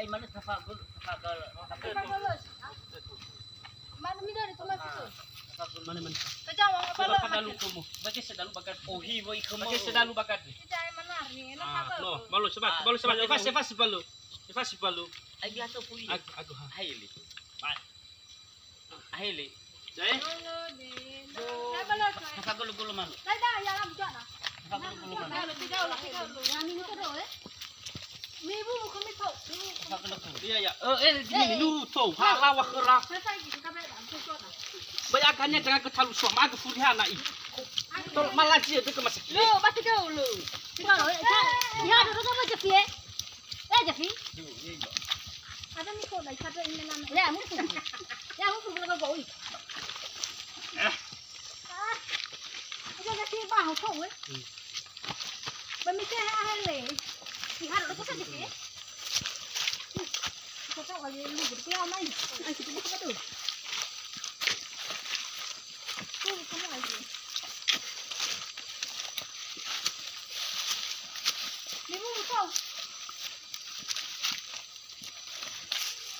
ay mana tafagul. Mana mi dari tumas itu? Mana mana. Kejawang apa lo? Padalu kamu. Baca sedalu bagat. Oh hi boy kamu. Baca sedalu bagat. Kita ay manar ni. No, balu sebat. Efas balu. Ay biasa puli. Aku haili. Haili. Jai. Tafagul gulu man. Dah ya lah bukan lah. Tafagul gulu man. Tiga ulah. Yang ini tu doh Mibu kami tahu. Tafagul gulu. Iya ya. Ini lu tahu. Halah wakra. Selesai kita kami dah cukup dah. Bayakannya jangan ketalu suam. Aku fulihan nak. Tol malah dia tu kemas. Lo pasti kau lo. Tinggal lo. Ya dulu sama Jafi. Jafi. Ada ni kau dah satu ini nama. Ya mungkin. Ya mungkin kalau kau ini. Jangan Jafi bah kau eh. Bermikir hal ni. Lihat dulu kau Jafi. Kau tahu kalau ini berapa main. Kita buka tu. Kamu lagi. Ibu tahu.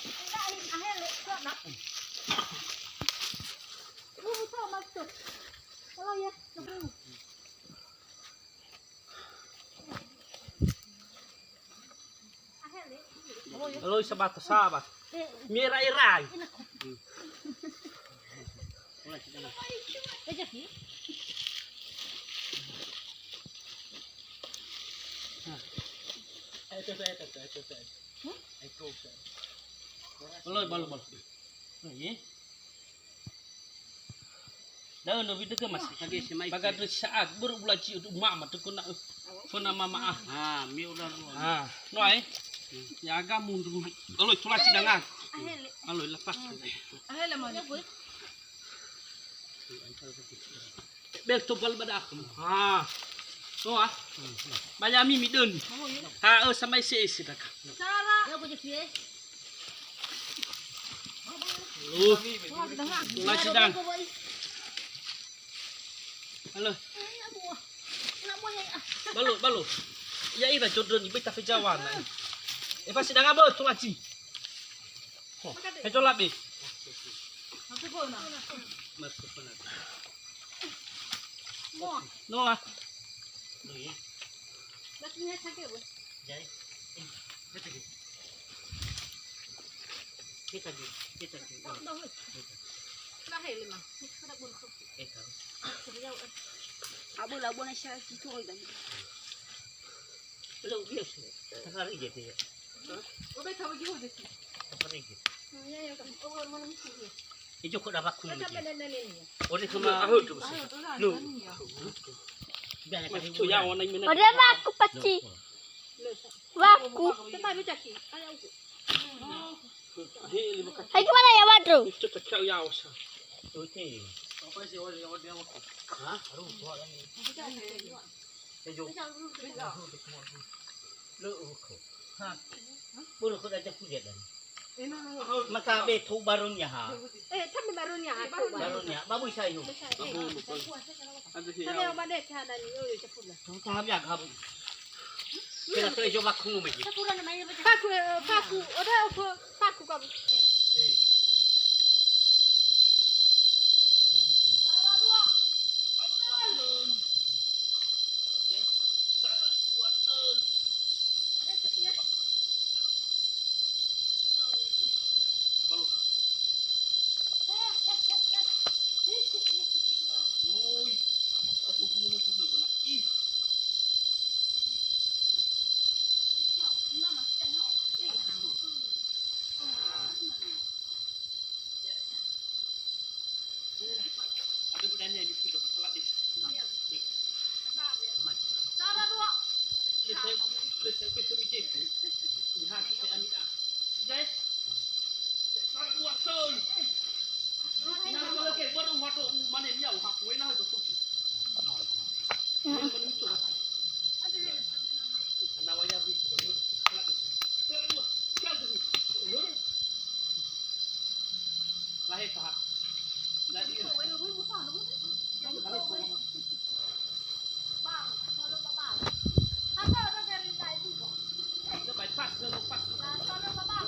Enggak ini akhir kuat nak. Ibu tahu maksud. Kalau ya, nak. Akhir le. Kalau sabat. Mirai. Jafi. Balu. Ye. Dah no video ke mas. Bagat saat berbulaci untuk mak tu kena fona mama ah. Ha, mi udah. Ha, no ai. Ya agak mundur. Kalau culaci dangan. Kalau lepas. Akhir le mau nyebut. Bel tobal badak. Ha. No ah. Banyak mi dun. Ha, sampai isi dah. Cara. Ya aku Jafi. Culaci dang. Halo. Balu. Ya ira jodoh ni beta fejawan. Pasti dah ngabot culaci. Hejo labi. Masuk kau nak. Masuk pun ada. Mau. No ah. No ye. Dah ni sakit apa? Jai. Kita di. Dah weh. Dah hel mah. Kita pun kau. Kita. Abu lah buat nasi itu orang. Belum biasa. Takari je dia. Obat tahu je hoje. Takari je. Ya ya kan. Orang mana mesti. Ijo ko dapat kun. Kita pada nani ni. Ore kama ahud tu. No. Biar ka tu ya wana mina. Ore vaku pachi. Vaku. Tempat tu caki. Ayah aku. Hei bukan. Hai gimana ya Wadro? Itu tak kau ya wasa. Okey. Apa sih ore dia aku. Ha? Aru buat ni. Ijo. Lu ko. Ha. Bulu ko dah pujet dan. Maka be tu barunya ha. Tapi barunya ha. Barunya. Babu saya. Tapi yang mana cara ni? Oh, cepat lah. Tu tahap ya kamu. Kena tu ijo bakung lagi. Paku. Ada apa? Paku kamu. Ada budan yang itu dah kelak dis. Cara dua. Saya mikir. Lihat saya ambil dah. Guys. Cara dua ton. Nah, kalau ke baru waktu mana dia hak kuih nak itu suci. Anak wajah bi. Cara dua. Lahir sah. Lahir. Bang, kalau bang. Ada dari tadi tu. Lepas pas, lepas. Kalau bang.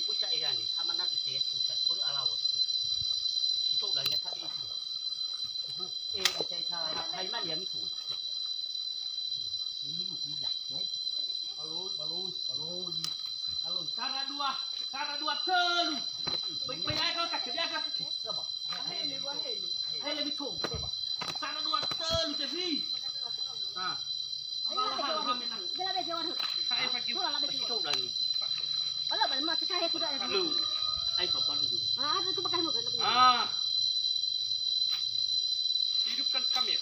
buca ikan ni, aman nak tu buca, baru alawat. Itu dah ni tadi. Saya hai mana yang itu? Ini lu kuyak, baloi. Alon, cara dua telu. Bayar kau tak kerja kau. Siapa? Hai lebih tu. Cara dua telu jadi. Ah. Dia lebih jauh tu. Hai pakai. Itu lagi. Kalau balik macam saya tidak ada. Lu. Hai papa lu. Ah, itu pakai muka lebih. Ah. Hidupkan kami.